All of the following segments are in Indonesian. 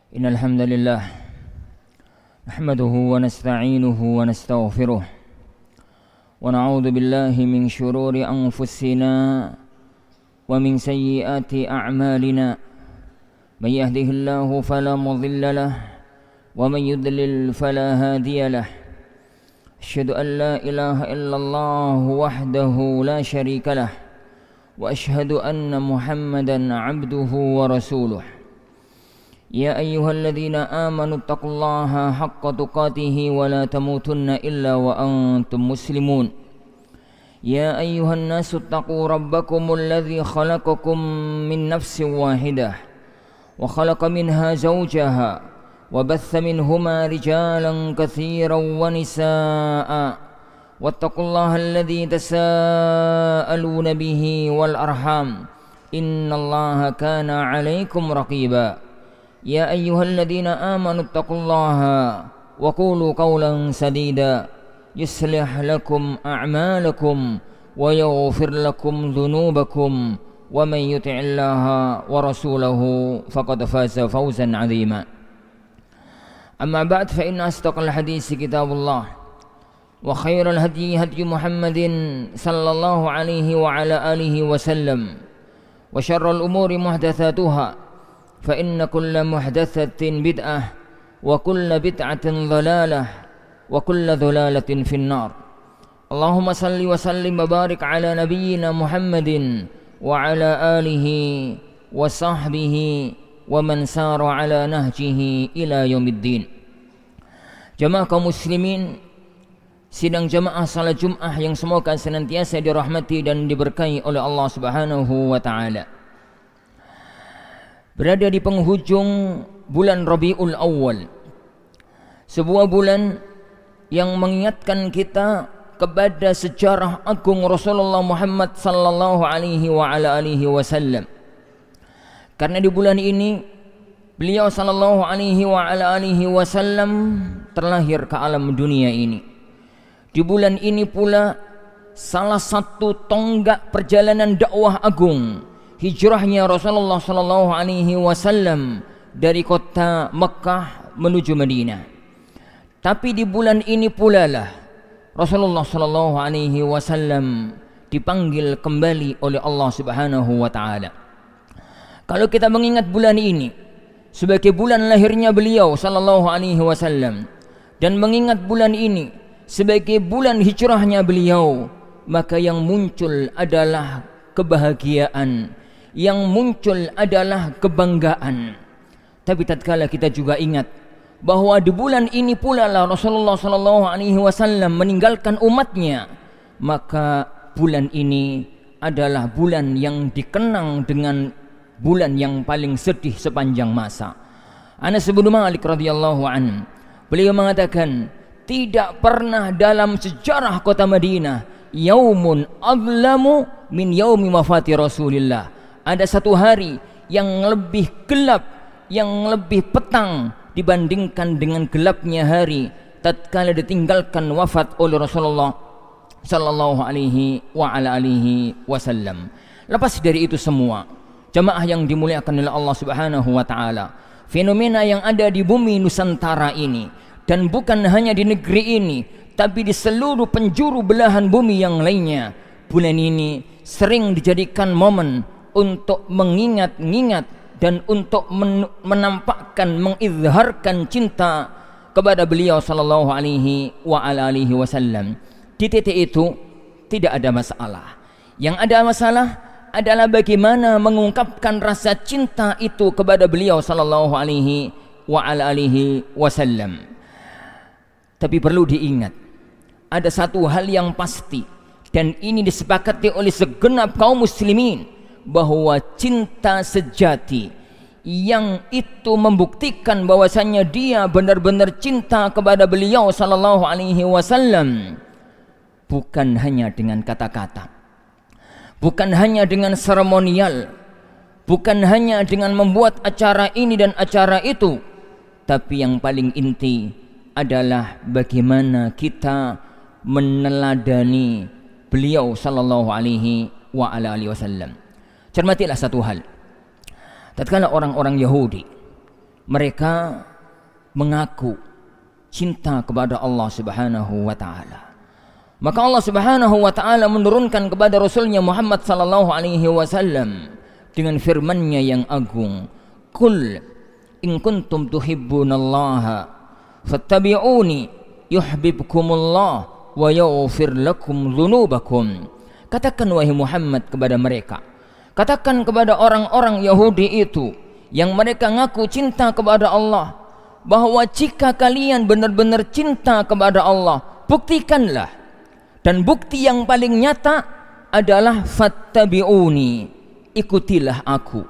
Innal hamdalillah nahmaduhu wa nasta'inuhu wa nastaghfiruh wa na'udzu billahi min shururi anfusina wa min sayyiati a'malina may yahdihillahu fala mudilla lahu wa may yudlil fala hadiya lahu asyhadu an la ilaha illallah wahdahu la syarika lahu wa asyhadu anna Muhammadan 'abduhu wa rasuluh. Ya ayyuhalladzina amanu taqullaha haqqa tuqatih wa la tamutunna illa wa antum muslimun. Ya ayyuhan nasu taqu rabbakumul ladzi khalaqakum min nafsin wahidah wa khalaqa minha zawjaha wa batha minhuma rijalan katsiran wa nisaa'a wattaqullaha alladzi tasaaluna bihi wal arham innallaha kana 'alaikum raqiba. Ya ayyuhalladzina amanu taqullaha wa qulu qawlan sadida yuslih lakum a'malakum wa yaghfir lakum dhunubakum wa man yuti'illaha wa rasulahu faqad faza fawzan 'azima. Amma ba'd, fa inna asdaqal hadits kitabullah wa khairal hadyi hadyu Muhammadin sallallahu alaihi wa ala alihi wa sallam wa syarrul umuri muhdatsatuha fa inna kulla muhdatsatin bid'ah wa kulla bid'atin dhalalah wa kulla dhalalatin finnar. Allahumma salli wa sallim wa barik ala nabiyyina Muhammadin wa ala alihi wa sahbihi wa man sara ala nahjihi ila yaumiddin. Jamaah kaum muslimin, sidang jamaah salat Jumat yang semoga senantiasa dirahmati dan diberkahi oleh Allah Subhanahu wa taala. Berada di penghujung bulan Rabiul Awal, sebuah bulan yang mengingatkan kita kepada sejarah agung Rasulullah Muhammad sallallahu alaihi wa ala alihi wasallam. Karena di bulan ini beliau sallallahu alaihi wa ala alihi wasallam terlahir ke alam dunia ini. Di bulan ini pula salah satu tonggak perjalanan dakwah agung, hijrahnya Rasulullah sallallahu alaihi wasallam dari kota Mekah menuju Madinah. Tapi di bulan ini pula lah Rasulullah sallallahu alaihi wasallam dipanggil kembali oleh Allah Subhanahu wa taala. Kalau kita mengingat bulan ini sebagai bulan lahirnya beliau sallallahu alaihi wasallam dan mengingat bulan ini sebagai bulan hijrahnya beliau, maka yang muncul adalah kebahagiaan, yang muncul adalah kebanggaan. Tapi tatkala kita juga ingat bahwa di bulan ini pula lah Rasulullah sallallahu alaihi wasallam meninggalkan umatnya, maka bulan ini adalah bulan yang dikenang dengan bulan yang paling sedih sepanjang masa. Anas bin Malik radhiyallahu an, beliau mengatakan, tidak pernah dalam sejarah kota Madinah yaumun adlamu min yaumi wafati Rasulillah. Ada satu hari yang lebih gelap, yang lebih petang dibandingkan dengan gelapnya hari tatkala ditinggalkan wafat oleh Rasulullah sallallahu alaihi wa ala alihi wasallam. Lepas dari itu semua, jamaah yang dimuliakan oleh Allah Subhanahu wa taala, fenomena yang ada di bumi Nusantara ini, dan bukan hanya di negeri ini tapi di seluruh penjuru belahan bumi yang lainnya, bulan ini sering dijadikan momen untuk mengingat-ingat dan untuk menampakkan, mengizharkan cinta kepada beliau sallallahu alaihi wa ala alihi wasallam. Di titik itu tidak ada masalah. Yang ada masalah adalah bagaimana mengungkapkan rasa cinta itu kepada beliau sallallahu alaihi wa ala alihi wasallam. Tapi perlu diingat, ada satu hal yang pasti, dan ini disepakati oleh segenap kaum muslimin, bahwa cinta sejati yang itu membuktikan bahwasanya dia benar-benar cinta kepada beliau sallallahu alaihi wasallam bukan hanya dengan kata-kata, bukan hanya dengan seremonial, bukan hanya dengan membuat acara ini dan acara itu, tapi yang paling inti adalah bagaimana kita meneladani beliau sallallahu alaihi wa ala alihi wasallam. Cermatilah satu hal. Tatkala orang-orang Yahudi mereka mengaku cinta kepada Allah Subhanahu wa taala. Maka Allah Subhanahu wa taala menurunkan kepada Rasulnya Muhammad sallallahu alaihi wasallam dengan firman-Nya yang agung, "Qul in kuntum tuhibbunallaha fattabi'uni yuhibbukumullah wa yaghfir lakum dzunubakum." Katakan wahai Muhammad kepada mereka, katakan kepada orang-orang Yahudi itu yang mereka ngaku cinta kepada Allah, bahwa jika kalian benar-benar cinta kepada Allah, buktikanlah. Dan bukti yang paling nyata adalah fattabi'uni, ikutilah aku,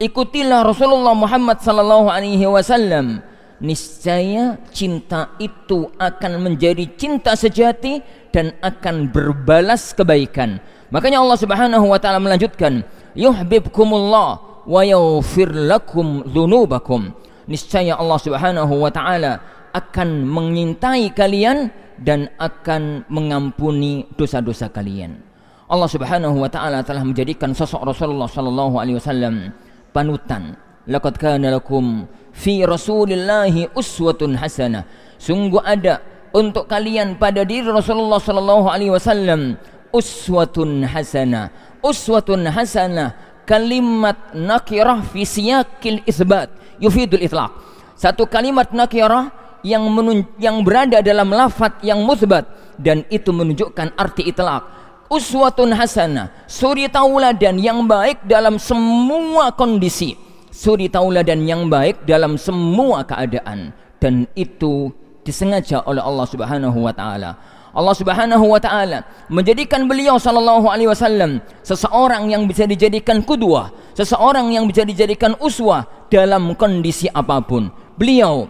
ikutilah Rasulullah Muhammad sallallahu alaihi wasallam. Niscaya cinta itu akan menjadi cinta sejati dan akan berbalas kebaikan. Makanya Allah Subhanahu wa taala melanjutkan, yuhibbukumullah wa yaghfir lakum dzunubakum. Niscaya Allah Subhanahu wa taala akan mencintai kalian dan akan mengampuni dosa-dosa kalian. Allah Subhanahu wa taala telah menjadikan sosok Rasulullah sallallahu alaihi wasallam panutan. Laqad kana lakum fi Rasulillahi uswatun hasanah. Sungguh ada untuk kalian pada diri Rasulullah sallallahu alaihi wasallam uswatun hasanah. Uswatun hasanah kalimat nakirah fi siyaqil isbat yufidul itlaq. Satu kalimat nakirah yang berada dalam lafaz yang musbat dan itu menunjukkan arti itlaq. Uswatun hasanah, suri tauladan yang baik dalam semua kondisi, suri tauladan yang baik dalam semua keadaan, dan itu disengaja oleh Allah Subhanahu wa taala. Allah Subhanahu wa taala menjadikan beliau sallallahu alaihi wasallam seseorang yang bisa dijadikan qudwah, seseorang yang bisa dijadikan uswah dalam kondisi apapun. Beliau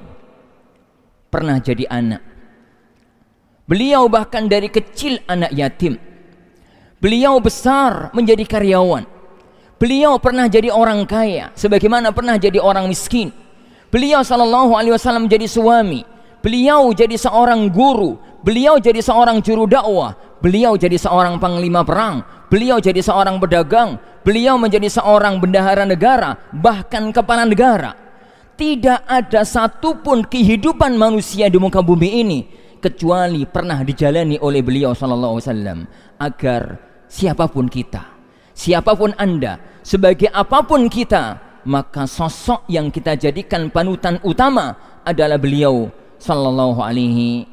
pernah jadi anak. Beliau bahkan dari kecil anak yatim. Beliau besar menjadi karyawan. Beliau pernah jadi orang kaya sebagaimana pernah jadi orang miskin. Beliau sallallahu alaihi wasallam jadi suami. Beliau jadi seorang guru. Beliau jadi seorang juru dakwah. Beliau jadi seorang panglima perang. Beliau jadi seorang pedagang. Beliau menjadi seorang bendahara negara, bahkan kepala negara. Tidak ada satupun kehidupan manusia di muka bumi ini kecuali pernah dijalani oleh beliau sallallahu alaihi wasallam. Agar siapapun kita, siapapun Anda, sebagai apapun kita, maka sosok yang kita jadikan panutan utama adalah beliau sallallahu alaihi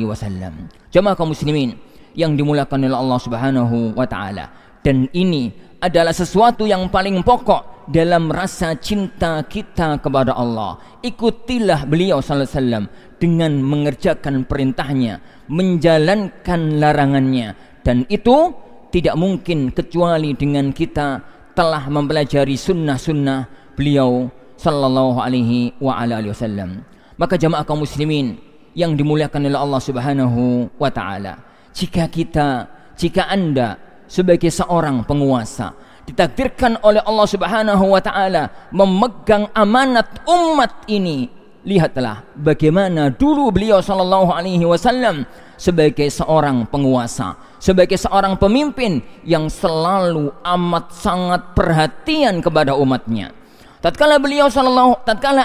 wasallam. Jamaah kaum muslimin yang dimuliakan oleh Allah Subhanahu wa taala. Dan ini adalah sesuatu yang paling pokok dalam rasa cinta kita kepada Allah. Ikutilah beliau sallallahu alaihi wasallam dengan mengerjakan perintahnya, menjalankan larangannya, dan itu tidak mungkin kecuali dengan kita telah mempelajari sunnah-sunnah beliau sallallahu alaihi wasallam. Maka jamaah kaum muslimin yang dimuliakan oleh Allah Subhanahu wa taala, jika Anda sebagai seorang penguasa ditakdirkan oleh Allah Subhanahu wa taala memegang amanat umat ini, lihatlah bagaimana dulu beliau sallallahu alaihi wasallam sebagai seorang penguasa, sebagai seorang pemimpin yang selalu amat sangat perhatian kepada umatnya. Tatkala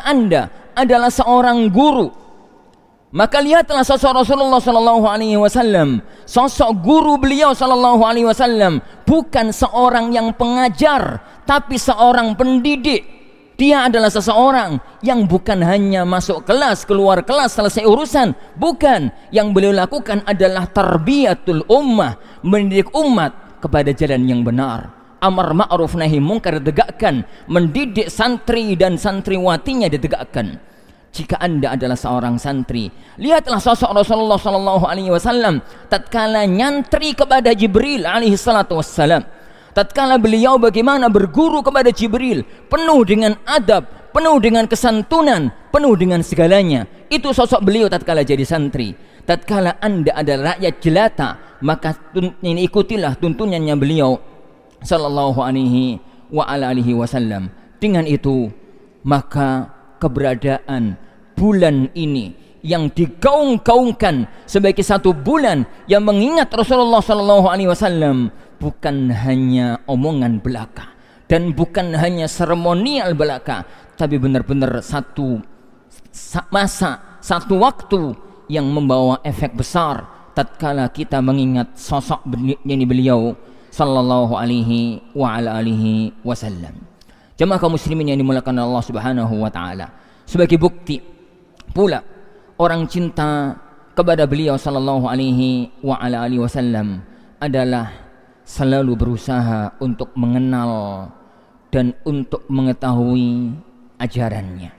Anda adalah seorang guru, maka lihatlah sosok Rasulullah sallallahu alaihi wasallam. Sosok guru beliau sallallahu alaihi wasallam bukan seorang yang pengajar, tapi seorang pendidik. Dia adalah seseorang yang bukan hanya masuk kelas, keluar kelas, selesai urusan. Bukan. Yang beliau lakukan adalah tarbiyatul ummah, mendidik umat kepada jalan yang benar. Amar ma'ruf nahi munkar ditegakkan, mendidik santri dan santriwatinya ditegakkan. Jika Anda adalah seorang santri, lihatlah sosok Rasulullah sallallahu alaihi wasallam tatkala nyantri kepada Jibril alaihi salatu wassalam. Tatkala beliau bagaimana berguru kepada Jibril, penuh dengan adab, penuh dengan kesantunan, penuh dengan segalanya. Itu sosok beliau tatkala jadi santri. Tatkala Anda adalah rakyat jelata, maka ikutilah tuntunannya beliau sallallahu alaihi wasallam. Dengan itu, maka keberadaan bulan ini yang digaung-gaungkan sebagai satu bulan yang mengingat Rasulullah sallallahu alaihi wasallam bukan hanya omongan belaka dan bukan hanya seremonial belaka, tapi benar-benar satu masa, satu waktu yang membawa efek besar tatkala kita mengingat sosok beliau sallallahu alaihi wa ala alihi wasallam. Jemaah kaum muslimin yang dimuliakan Allah Subhanahu wa taala, sebagai bukti pula orang cinta kepada beliau sallallahu alaihi wa ala alihi wasallam adalah selalu berusaha untuk mengenal dan untuk mengetahui ajarannya.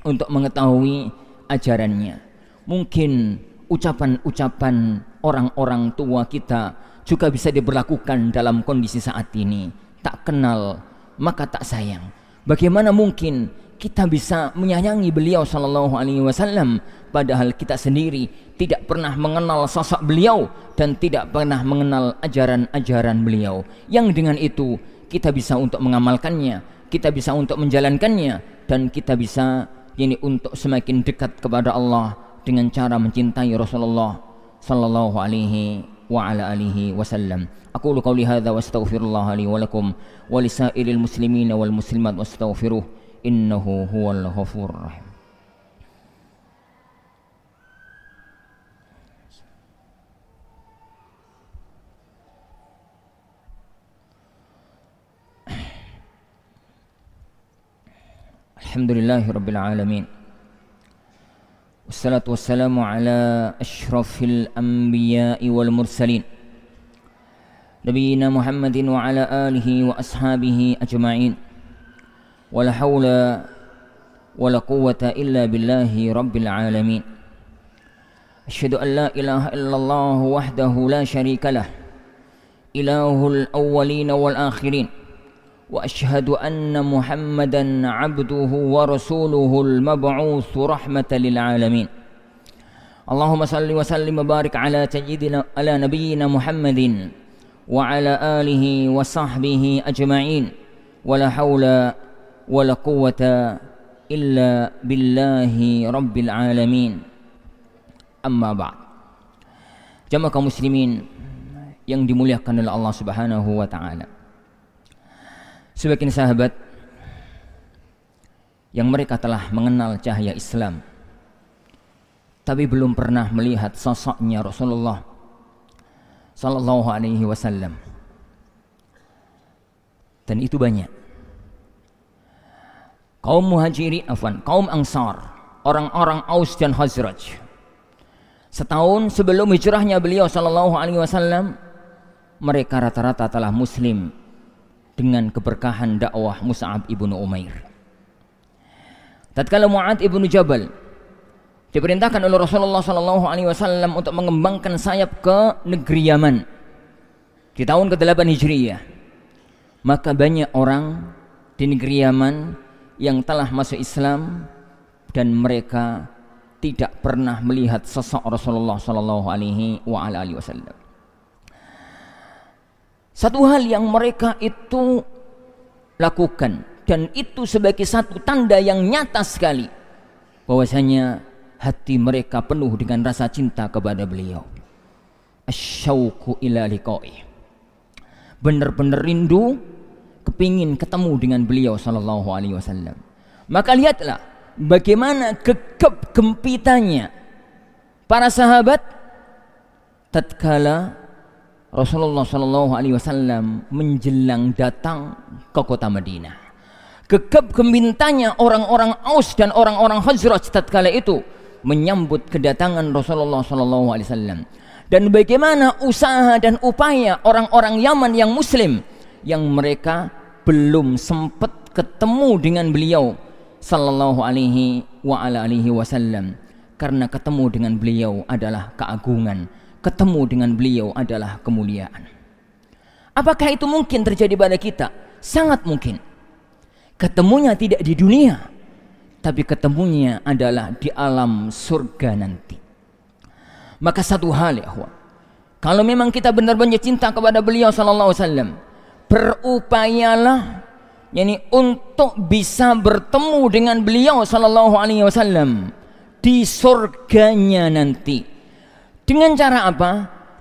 Untuk mengetahui ajarannya. Mungkin ucapan-ucapan orang-orang tua kita juga bisa diberlakukan dalam kondisi saat ini. Tak kenal maka tak sayang. Bagaimana mungkin kita bisa menyayangi beliau sallallahu alaihi wasallam padahal kita sendiri tidak pernah mengenal sosok beliau dan tidak pernah mengenal ajaran-ajaran beliau, yang dengan itu kita bisa untuk mengamalkannya, kita bisa untuk menjalankannya, dan kita bisa ini untuk semakin dekat kepada Allah dengan cara mencintai Rasulullah sallallahu alaihi wa ala alihi wasallam. Aqulu qouli hadza wa astaghfirullah li wa lakum wa lisairil muslimin wal muslimat wastaghfiruh innahu huwal ghafurur rahim. Alhamdulillahi rabbil alamin. Wassalatu wassalamu ala ashrafil anbiya'i wal mursalin Nabiyyina Muhammadin wa ala alihi wa ashabihi ajma'in. Wala hawla wala quwwata illa billahi rabbil alamin. Asyhadu an la ilaha illallah wahdahu la syarika lah, ilahul awwalin wal akhirin. Wa asyhadu anna Muhammadan abduhu wa rasuluhul mab'utsu rahmatan lil alamin. Allahumma salli wa sallim wa barik ala sayyidina ala nabiyyina Muhammadin wa ala alihi wa sahbihi ajma'in. Wala haula wala quwwata illa billahi rabbil alamin. Amma ba'd. Jamaah kaum muslimin yang dimuliakan oleh Allah Subhanahu wa taala, sebagian sahabat yang mereka telah mengenal cahaya Islam tapi belum pernah melihat sosoknya Rasulullah sallallahu alaihi wasallam, dan itu banyak. Kaum muhajiri, kaum ansar, orang-orang Aus dan Khazraj, setahun sebelum hijrahnya beliau sallallahu alaihi wasallam, mereka rata-rata telah muslim dengan keberkahan dakwah Mus'ab ibnu Umair. Tatkala Mu'adz ibnu Jabal diperintahkan oleh Rasulullah sallallahu alaihi wasallam untuk mengembangkan sayap ke negeri Yaman di tahun ke-8 Hijriyah, maka banyak orang di negeri Yaman yang telah masuk Islam dan mereka tidak pernah melihat sosok Rasulullah sallallahu alaihi wasallam. Satu hal yang mereka itu lakukan, dan itu sebagai satu tanda yang nyata sekali bahwasanya hati mereka penuh dengan rasa cinta kepada beliau. Asyauqu ila liqa'i, benar-benar rindu, kepingin ketemu dengan beliau sallallahu alaihi wasallam. Maka lihatlah bagaimana gegap gempitannya para sahabat tatkala Rasulullah sallallahu alaihi wasallam menjelang datang ke kota Madinah. Gegap gempitanya orang-orang Aus dan orang-orang Khazraj tatkala itu menyambut kedatangan Rasulullah sallallahu alaihi wasallam. Dan bagaimana usaha dan upaya orang-orang Yaman yang muslim yang mereka belum sempat ketemu dengan beliau sallallahu alaihi wasallam, karena ketemu dengan beliau adalah keagungan, ketemu dengan beliau adalah kemuliaan. Apakah itu mungkin terjadi pada kita? Sangat mungkin. Ketemunya tidak di dunia, tapi ketemunya adalah di alam surga nanti. Maka satu hal ya, kalau memang kita benar-benar cinta kepada beliau sallallahu alaihi wasallam, berupayalah untuk bisa bertemu dengan beliau sallallahu alaihi wasallam di surganya nanti. Dengan cara apa?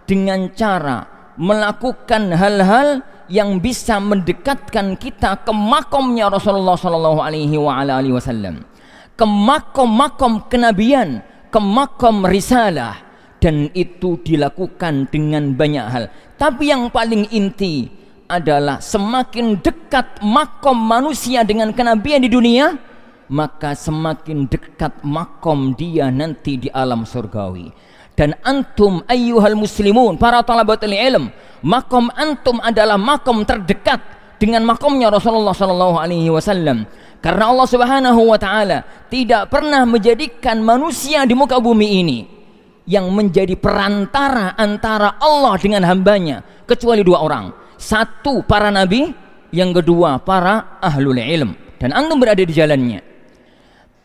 Dengan cara melakukan hal-hal yang bisa mendekatkan kita ke makomnya Rasulullah sallallahu alaihi wasallam, ke makom kenabian, ke makom risalah, dan itu dilakukan dengan banyak hal. Tapi yang paling inti adalah semakin dekat makom manusia dengan kenabian di dunia, maka semakin dekat makom dia nanti di alam surgawi. Dan antum ayyuhal muslimun, para talabatul ilm, makom antum adalah makom terdekat dengan makomnya Rasulullah sallallahu alaihi wasallam. Karena Allah Subhanahu wa taala tidak pernah menjadikan manusia di muka bumi ini yang menjadi perantara antara Allah dengan hambanya kecuali dua orang. Satu, para nabi, yang kedua para ahlul ilm, dan antum berada di jalannya.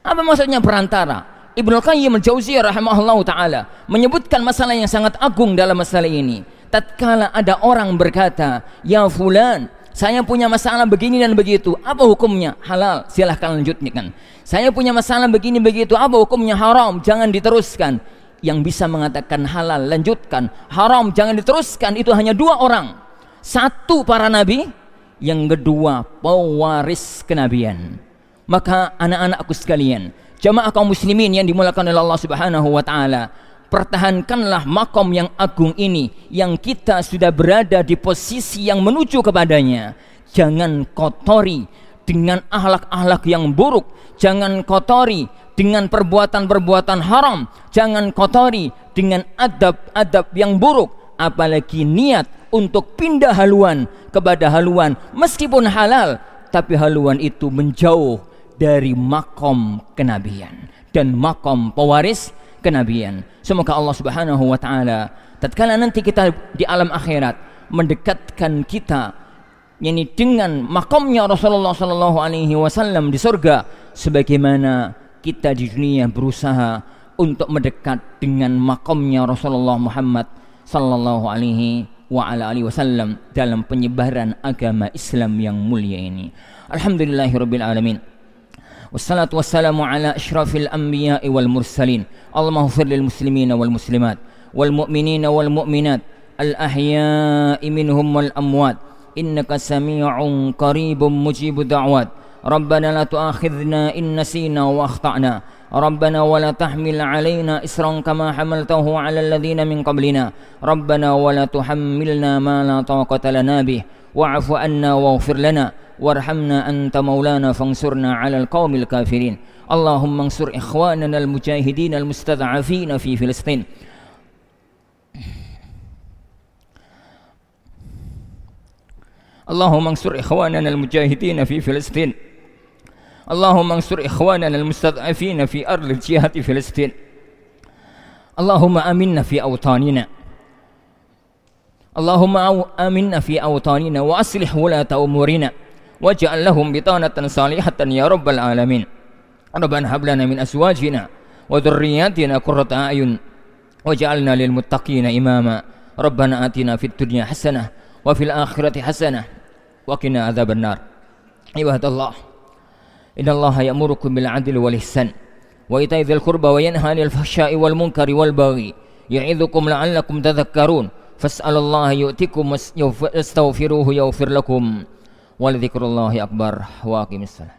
Apa maksudnya perantara? Ibnu Qayyim al-Jauziyah rahimahullah ta'ala menyebutkan masalah yang sangat agung dalam masalah ini. Tatkala ada orang berkata, ya fulan, saya punya masalah begini dan begitu, apa hukumnya? Halal, silahkan lanjutkan. Saya punya masalah begini begitu, apa hukumnya? Haram, jangan diteruskan. Yang bisa mengatakan halal, lanjutkan. Haram, jangan diteruskan, itu hanya dua orang. Satu, para nabi, yang kedua pewaris kenabian. Maka anak-anakku sekalian, jamaah kaum muslimin yang dimuliakan oleh Allah Subhanahu wa taala, pertahankanlah makom yang agung ini yang kita sudah berada di posisi yang menuju kepadanya. Jangan kotori dengan akhlak-akhlak yang buruk, jangan kotori dengan perbuatan-perbuatan haram, jangan kotori dengan adab-adab yang buruk, apalagi niat untuk pindah haluan kepada haluan meskipun halal, tapi haluan itu menjauh dari makom kenabian dan makom pewaris kenabian. Semoga Allah Subhanahu wa taala tatkala nanti kita di alam akhirat mendekatkan kita yakni dengan makomnya Rasulullah sallallahu alaihi wasallam di surga, sebagaimana kita di dunia berusaha untuk mendekat dengan makomnya Rasulullah Muhammad sallallahu alaihi wasallam dalam penyebaran agama Islam yang mulia ini. Alhamdulillahirabbil alamin. Wassalatu wassalamu ala asyrafil anbiya'i wal mursalin. Allahumma ighfir lil muslimina wal muslimat wal mu'minina wal mu'minat al ahya'i minhum wal amwat innaka sami'un qaribun mujibud da'wat. Rabbana la tu'akhidhna in nasina wa akhta'na. Rabbana wa la tahmil 'alaina isran kama hamaltahu 'ala alladhina min qablina. Rabbana wa la tuhammilna ma la taqata lana bih wa'fu 'anna waghfir lana warhamna anta maulana fansurna 'alal qaumil kafirin. Allahumma ansur ikhwanana al-mujahidin al-mustad'afin fi Filistin. Allahumma ansur ikhwanana al-mujahidin fi Filistin. Allahumma ansur ikhwanana al-mustad'afin fi ardil jihad Filistin. Allahumma aminna fi awtanina. Allahumma aminna fi awtanina wa aslih wulata umurina waj'al lahum bitanatan salihatan ya rabbal alamin. Rabbana hab lana min azwajina wa dhurriyyatina qurrata a'yun waj'alna lil muttaqina imama. Rabbana atina fid dunya hasanah wa fil akhirati hasanah wa qina adzaban nar. Ibadallah, innallaha ya'murukum bil 'adli wal ihsan wa ita'i dzil qurba wa yanha 'anil fahsya'i wal munkari wal baghi ya'idzukum la'allakum tadhakkarun. Fas'alullaha yu'tikum wastaghfiruhu yaghfir lakum. Wa lidhikrullahi akbar. Wa aqimissalam.